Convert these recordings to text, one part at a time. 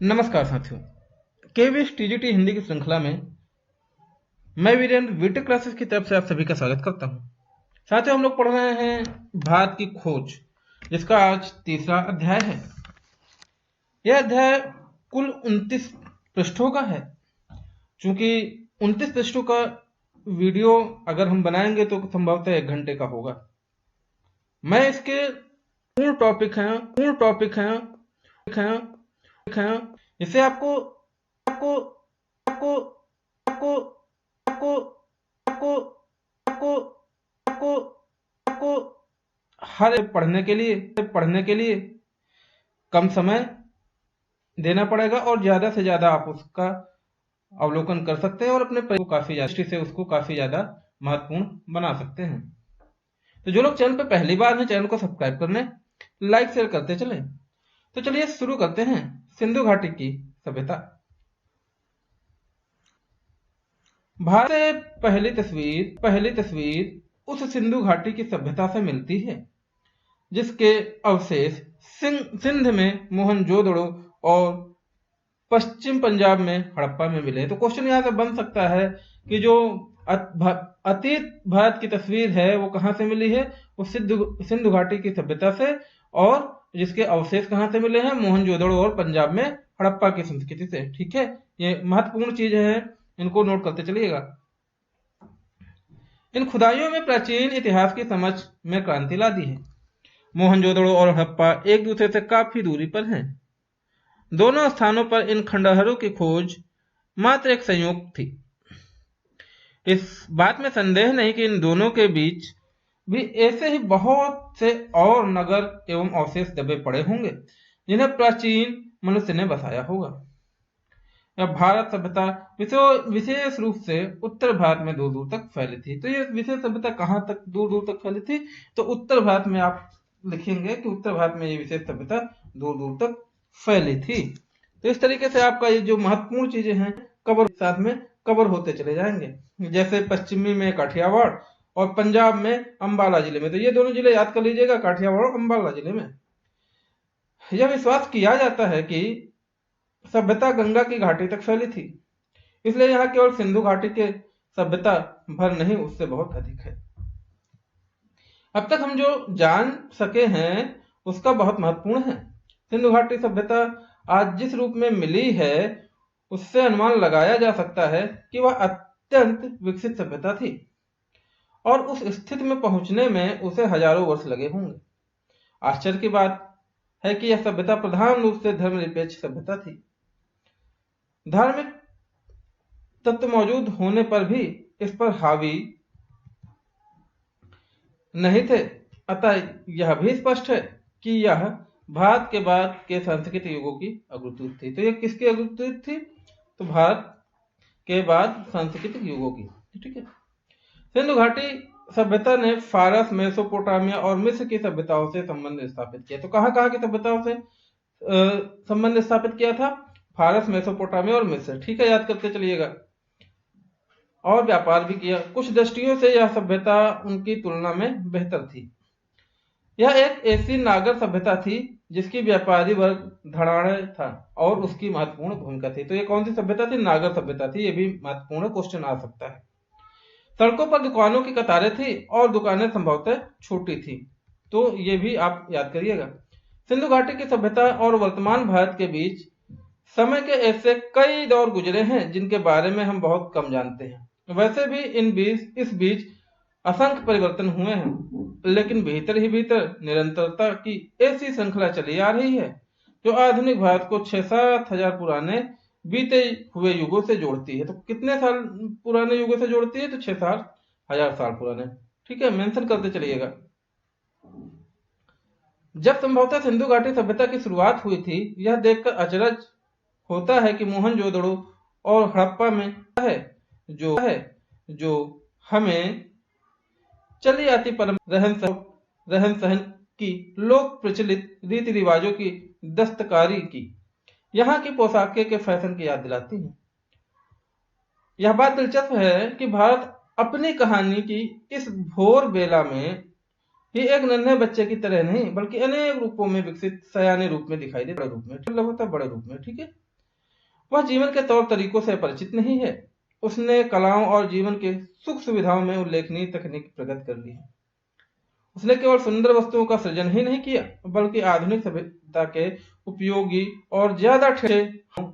नमस्कार साथियों, KVS TGT Hindi की श्रृंखला में मैं वीरेंद्र वीटे क्लासेस की तरफ से आप सभी का स्वागत करता हूं। साथियों, हम लोग पढ़ रहे हैं भारत की खोज, जिसका आज तीसरा अध्याय है। यह अध्याय कुल 29 पृष्ठों का है। चूंकि 29 पृष्ठों का वीडियो अगर हम बनाएंगे तो संभवतः 1 घंटे का होगा। मैं इसके पूर्ण टॉपिक हैं जिससे आपको आपको आपको आपको आपको आपको आपको आपको आपको हर पढ़ने के लिए कम समय देना पड़ेगा और ज्यादा से ज्यादा आप उसका अवलोकन कर सकते हैं और अपने दृष्टि से उसको काफी ज्यादा महत्वपूर्ण बना सकते हैं। तो जो लोग चैनल पर पहली बार हैं, चैनल को सब्सक्राइब करने, लाइक शेयर करते चलें। तो चलिए शुरू करते हैं। सिंधु घाटी की सभ्यता। भारत से पहली तस्वीर उस सिंधु घाटी की सभ्यता से मिलती है जिसके अवशेष सिंध में मोहनजोदड़ो और पश्चिम पंजाब में हड़प्पा में मिले। तो क्वेश्चन यहाँ से बन सकता है कि जो अतीत भारत की तस्वीर है वो कहाँ से मिली है? वो सिंधु घाटी की सभ्यता से, और जिसके अवशेष कहाँ से मिले हैं? मोहनजोदड़ो और पंजाब में हड़प्पा की संस्कृति से। ठीक है, ये महत्वपूर्ण चीज है, इनको नोट करते चलिएगा। इन खुदाइयों में प्राचीन इतिहास की समझ में क्रांति ला दी है। मोहनजोदड़ो और हड़प्पा एक दूसरे से काफी दूरी पर हैं। दोनों स्थानों पर इन खंडहरों की खोज मात्र एक संयोग थी। इस बात में संदेह नहीं कि इन दोनों के बीच भी ऐसे ही बहुत से और नगर एवं अवशेष दबे पड़े होंगे जिन्हें प्राचीन मनुष्य ने बसाया होगा। यह भारत सभ्यता विशेष रूप से उत्तर भारत में दूर दूर तक फैली थी। तो ये विशेष सभ्यता कहाँ तक दूर दूर तक फैली थी? तो उत्तर भारत में आप लिखेंगे कि उत्तर भारत में ये विशेष सभ्यता दूर दूर तक फैली थी। तो इस तरीके से आपका ये जो महत्वपूर्ण चीजें हैं साथ में कवर होते चले जाएंगे। जैसे पश्चिमी में काठियावाड़ और पंजाब में अंबाला जिले में, तो ये दोनों जिले याद कर लीजिएगा, काठियावाड़ और अंबाला जिले में। यह विश्वास किया जाता है कि सभ्यता गंगा की घाटी तक फैली थी, इसलिए यहाँ केवल सिंधु घाटी के सभ्यता भर नहीं, उससे बहुत अधिक है। अब तक हम जो जान सके हैं उसका बहुत महत्वपूर्ण है। सिंधु घाटी सभ्यता आज जिस रूप में मिली है उससे अनुमान लगाया जा सकता है कि वह अत्यंत विकसित सभ्यता थी और उस स्थिति में पहुंचने में उसे हजारों वर्ष लगे होंगे। आश्चर्य की बात है कि यह सभ्यता प्रधान रूप से धर्मनिरपेक्ष सभ्यता थी। धार्मिक तत्व मौजूद होने पर भी इस पर हावी नहीं थे। अतः यह भी स्पष्ट है कि यह भारत के बाद के सांस्कृतिक युगों की अग्रदूत थी। तो यह किसकी अग्रदूत थी? तो भारत के बाद सांस्कृतिक युगों की। ठीक है, सिंधु घाटी सभ्यता ने फारस, मेसोपोटामिया और मिस्र की सभ्यताओं से संबंध स्थापित किया। तो कहाँ कहाँ की सभ्यताओं से संबंध स्थापित किया था? फारस, मेसोपोटामिया और मिस्र। ठीक है, याद करते चलिएगा। और व्यापार भी किया। कुछ दृष्टियों से यह सभ्यता उनकी तुलना में बेहतर थी। यह एक ऐसी नागर सभ्यता थी जिसकी व्यापारी वर्ग धड़ाड़े था और उसकी महत्वपूर्ण भूमिका थी। तो ये कौन सी सभ्यता थी? नागर सभ्यता थी। ये भी महत्वपूर्ण क्वेश्चन आ सकता है। सड़कों पर दुकानों की कतारें थी और दुकानें संभवतः छोटी थी। तो ये भी आप याद करिएगा। सिंधु घाटी की सभ्यता और वर्तमान भारत के बीच समय के ऐसे कई दौर गुजरे हैं जिनके बारे में हम बहुत कम जानते हैं। वैसे भी इस बीच असंख्य परिवर्तन हुए हैं, लेकिन भीतर ही भीतर निरंतरता की ऐसी श्रृंखला चली आ रही है जो आधुनिक भारत को 6-7 हजार पुराने बीते हुए युगों से जोड़ती है। तो कितने साल पुराने युगों से जोड़ती है? तो 6-7 हजार साल पुराने। ठीक है, मेंशन करते चलिएगा। जब संभवतः सिंधु घाटी सभ्यता की शुरुआत हुई थी, यह देखकर अचरज होता है कि मोहनजोदड़ो और हड़प्पा में है जो हमें चली आती परंपरा रहन सहन की, लोक प्रचलित रीति रिवाजों की, दस्तकारी की, यहाँ की पोशाकें के फैशन की याद दिलाती है। यह बात दिलचस्प है कि भारत अपनी कहानी की इस भोर बेला में ही एक नन्हे बच्चे की तरह नहीं बल्कि अनेक रूपों में विकसित सयाने रूप में दिखाई दे, बड़े रूप में, बड़े रूप में। ठीक है, वह जीवन के तौर तरीकों से परिचित नहीं है। उसने कलाओं और जीवन के सुख सुविधाओं में उल्लेखनीय तकनीक प्रगत कर ली है। उसने केवल सुंदर वस्तुओं का सृजन ही नहीं किया, बल्कि आधुनिक सभ्यता के उपयोगी और ज्यादा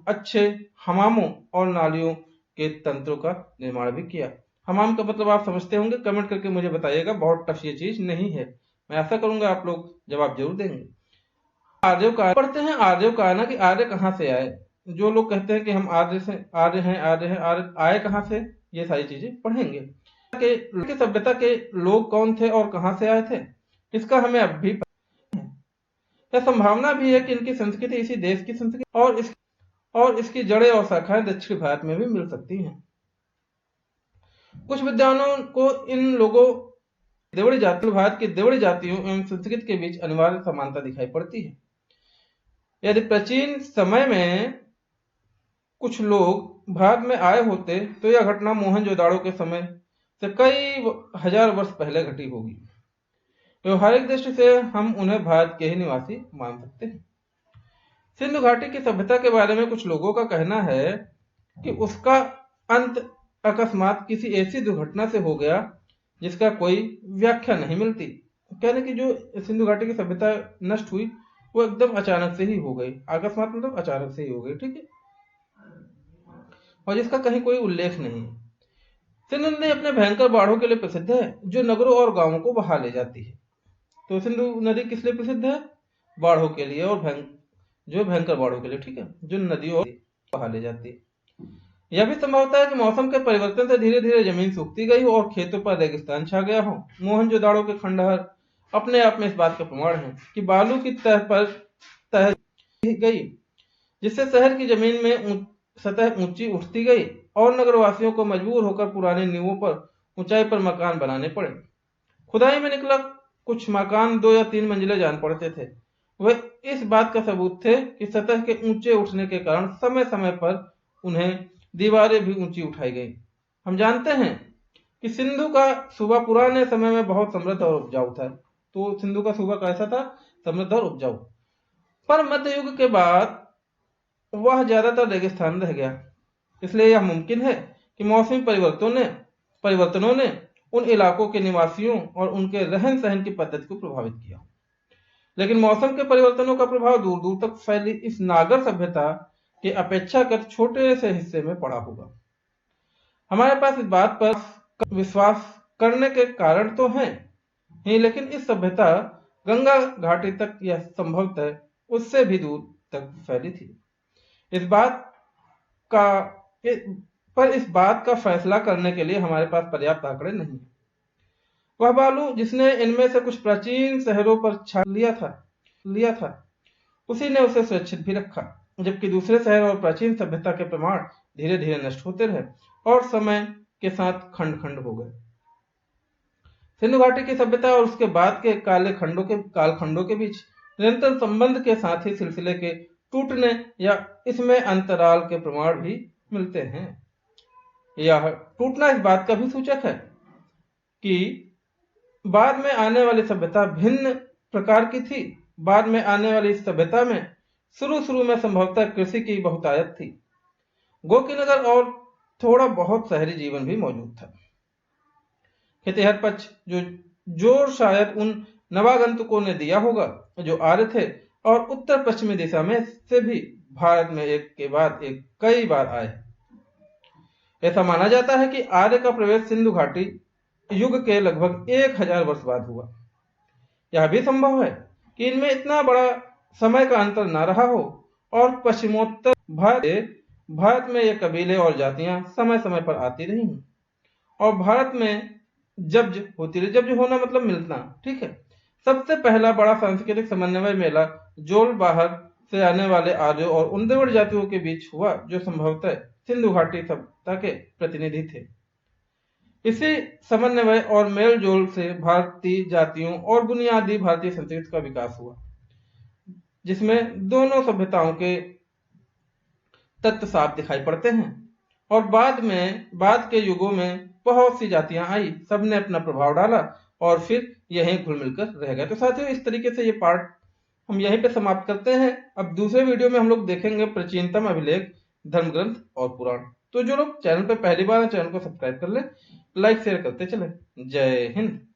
अच्छे हमामों और नालियों के तंत्रों का निर्माण भी किया। हमाम का मतलब आप समझते होंगे, कमेंट करके मुझे बताइएगा। बहुत टफ ये चीज नहीं है। मैं आशा करूंगा आप लोग जवाब जरूर देंगे। आर्यों का पढ़ते हैं। आर्यों का ना कि आर्य कहाँ से आए। जो लोग कहते हैं कि हम आर्य हैं, आर्य आए कहाँ से, ये सारी चीजें पढ़ेंगे। के सभ्यता के लोग कौन थे और कहां से आए थे, इसका हमें अब भी पता है। यह संभावना भी है कि इनकी संस्कृति इसी देश की संस्कृति और इसकी जड़ें और शाखाएं दक्षिण भारत में भी मिल सकती हैं। कुछ विद्वानों को इन लोगों देवड़ी जाति भारत की देवड़ी जातियों एवं संस्कृत के बीच अनिवार्य समानता दिखाई पड़ती है। यदि प्राचीन समय में कुछ लोग भारत में आए होते तो यह घटना मोहनजोदाड़ो के समय से कई हजार वर्ष पहले घटी होगी। व्यवहारिक दृष्टि से हम उन्हें भारत के ही निवासी मान सकते हैं। सिंधु घाटी की सभ्यता के बारे में कुछ लोगों का कहना है कि उसका अंत अकस्मात किसी ऐसी दुर्घटना से हो गया जिसका कोई व्याख्या नहीं मिलती। कहने की जो सिंधु घाटी की सभ्यता नष्ट हुई वो एकदम अचानक से ही हो गई। अकस्मात मतलब अचानक से ही हो गई, ठीक है, और जिसका कहीं कोई उल्लेख नहीं है। सिंधु नदी अपने भयंकर बाढ़ों के लिए प्रसिद्ध है, जो नगरों और गांवों को बहा ले जाती है। तो सिंधु नदी किस लिए प्रसिद्ध है? बाढ़ों के लिए, और जो भयंकर बाढ़ों के लिए, ठीक है, जो नदियों बहा ले जाती है। यह भी संभवता है कि मौसम के परिवर्तन से धीरे धीरे जमीन सूखती गई हो और खेतों पर रेगिस्तान छा गया हो। मोहनजोदाड़ो के खंडहर अपने आप में इस बात का प्रमाण है कि बालू की तह गई, जिससे शहर की जमीन में सतह ऊंची उठती गई और नगरवासियों को मजबूर होकर पुराने नींवों पर ऊंचाई पर मकान बनाने पड़े। खुदाई में निकला कुछ मकान 2 या 3 मंजिले जान पड़ते थे। वह इस बात का सबूत थे कि सतह के ऊंचे उठने के कारण समय समय पर उन्हें दीवारें भी ऊंची उठाई गई। हम जानते हैं कि सिंधु का सूबा पुराने समय में बहुत समृद्ध और उपजाऊ था। तो सिंधु का सूबा कैसा था? समृद्ध और उपजाऊ। पर मध्य युग के बाद वह ज्यादातर रेगिस्तान रह गया। इसलिए यह मुमकिन है कि मौसमी परिवर्तनों ने उन इलाकों के निवासियों और उनके रहन सहन की पद्धति को प्रभावित किया। लेकिन मौसम के परिवर्तनों का प्रभाव दूर दूर तक फैली इस नागर सभ्यता के अपेक्षाकृत छोटे से हिस्से में पड़ा होगा। हमारे पास इस बात पर विश्वास करने के कारण तो हैं ही, लेकिन इस सभ्यता गंगा घाटी तक यह संभवतः उससे भी दूर तक फैली थी। इस बात का फैसला करने के लिए हमारे पास पर्याप्त आंकड़े नहीं। वह बालू जिसने इनमें से कुछ प्राचीन शहरों पर छा लिया था, उसी ने उसे सुरक्षित भी रखा, जबकि दूसरे शहर और प्राचीन सभ्यता के प्रमाण धीरे धीरे नष्ट होते रहे और समय के साथ खंड खंड हो गए। सिंधु घाटी की सभ्यता और उसके बाद के कालखंडों के बीच निरंतर संबंध के साथ ही सिलसिले के टूटने या इसमें अंतराल के प्रमाण भी मिलते हैं। यह टूटना इस बात का भी सूचक है कि बाद में आने वाली सभ्यता भिन्न प्रकार की थी। बाद में आने वाली सभ्यता में शुरू में संभवतः कृषि की बहुतायत थी, गोकीनगर और थोड़ा बहुत शहरी जीवन भी मौजूद था। खेतिहर पक्ष जो जोर शायद उन नवागंतुकों ने दिया होगा जो आर्य थे और उत्तर पश्चिमी दिशा में से भी भारत में एक के बाद एक कई बार आए। ऐसा माना जाता है कि आर्य का प्रवेश सिंधु घाटी युग के लगभग 1000 वर्ष बाद हुआ। यह भी संभव है कि इनमें इतना बड़ा समय का अंतर न रहा हो और पश्चिमोत्तर भारत में ये कबीले और जातियां समय समय पर आती रही हैं और भारत में जब्ज होती रही। जब्ज होना मतलब मिलना, ठीक है। सबसे पहला बड़ा सांस्कृतिक समन्वय मेला जोल बाहर से आने वाले आर्यों और उन द्रविड़ जातियों के बीच हुआ जो संभवतः सिंधु घाटी सभ्यता के प्रतिनिधि थे। इसी समन्वय और मेल जोल से भारतीय जातियों और बुनियादी भारतीय संस्कृति का विकास हुआ, जिसमें दोनों सभ्यताओं के तत्व साफ दिखाई पड़ते हैं। और बाद के युगों में बहुत सी जातियां आई, सबने अपना प्रभाव डाला और फिर यहीं घुल मिलकर रह गए। तो साथियों, इस तरीके से ये पार्ट हम यहीं पे समाप्त करते हैं। अब दूसरे वीडियो में हम लोग देखेंगे प्राचीनतम अभिलेख धर्म ग्रंथ और पुराण। तो जो लोग चैनल पर पहली बार हैं, चैनल को सब्सक्राइब कर लें, लाइक शेयर करते चलें। जय हिंद।